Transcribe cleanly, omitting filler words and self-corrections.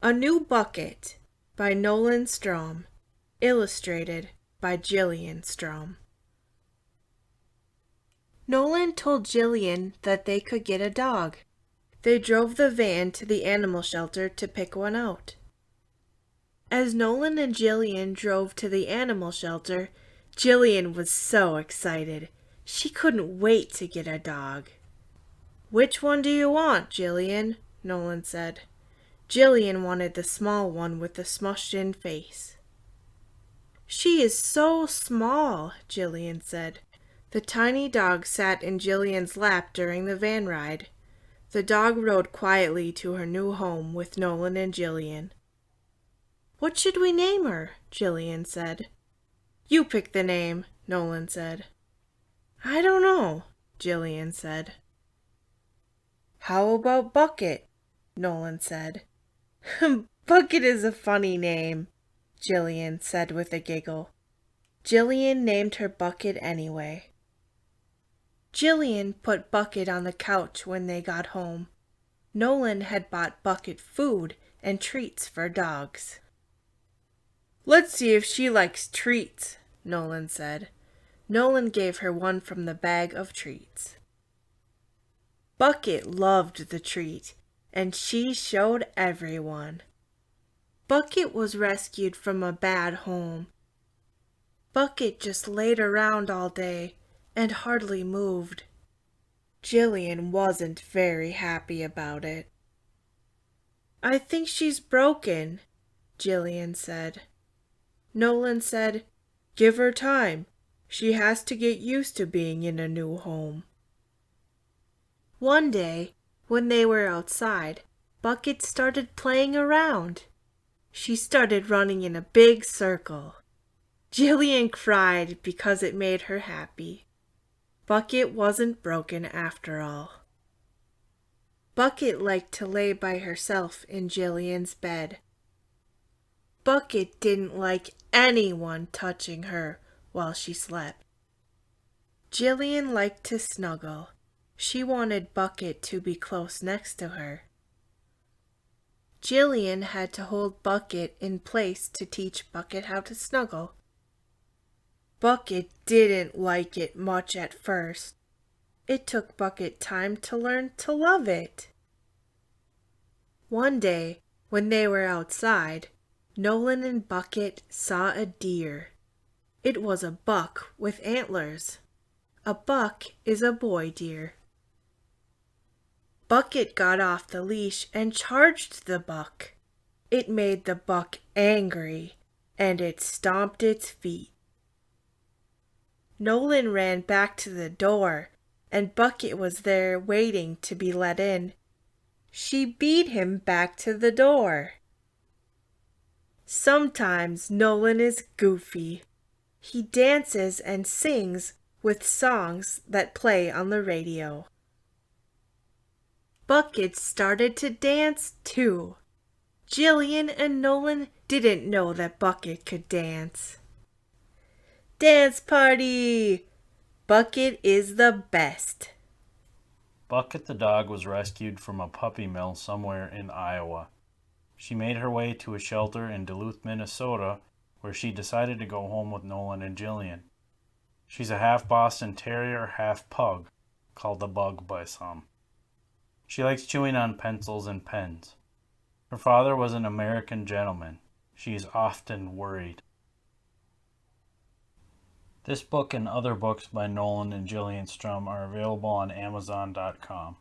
A New Bucket by Nolan Strom. Illustrated by Jillian Strom. Nolan told Jillian that they could get a dog. They drove the van to the animal shelter to pick one out. As Nolan and Jillian drove to the animal shelter, Jillian was so excited. She couldn't wait to get a dog. "Which one do you want, Jillian?" Nolan said. Jillian wanted the small one with the smushed-in face. "She is so small," Jillian said. The tiny dog sat in Jillian's lap during the van ride. The dog rode quietly to her new home with Nolan and Jillian. "What should we name her?" Jillian said. "You pick the name," Nolan said. "I don't know," Jillian said. "How about Bucket?" Nolan said. "Bucket is a funny name," Jillian said with a giggle. Jillian named her Bucket anyway. Jillian put Bucket on the couch when they got home. Nolan had bought Bucket food and treats for dogs. "Let's see if she likes treats," Nolan said. Nolan gave her one from the bag of treats. Bucket loved the treat, and she showed everyone. Bucket was rescued from a bad home. Bucket just laid around all day and hardly moved. Jillian wasn't very happy about it. "I think she's broken," Jillian said. Nolan said, "Give her time. She has to get used to being in a new home." One day, when they were outside, Bucket started playing around. She started running in a big circle. Jillian cried because it made her happy. Bucket wasn't broken after all. Bucket liked to lay by herself in Jillian's bed. Bucket didn't like anyone touching her while she slept. Jillian liked to snuggle. She wanted Bucket to be close next to her. Jillian had to hold Bucket in place to teach Bucket how to snuggle. Bucket didn't like it much at first. It took Bucket time to learn to love it. One day, when they were outside, Nolan and Bucket saw a deer. It was a buck with antlers. A buck is a boy deer. Bucket got off the leash and charged the buck. It made the buck angry, and it stomped its feet. Nolan ran back to the door, and Bucket was there waiting to be let in. She beat him back to the door. Sometimes Nolan is goofy. He dances and sings with songs that play on the radio. Bucket started to dance too. Jillian and Nolan didn't know that Bucket could dance. "Dance party! Bucket is the best." Bucket the dog was rescued from a puppy mill somewhere in Iowa. She made her way to a shelter in Duluth, Minnesota, where she decided to go home with Nolan and Jillian. She's a half Boston Terrier, half pug, called the Bug by some. She likes chewing on pencils and pens. Her father was an American gentleman. She is often worried. This book and other books by Nolan and Jillian Strom are available on Amazon.com.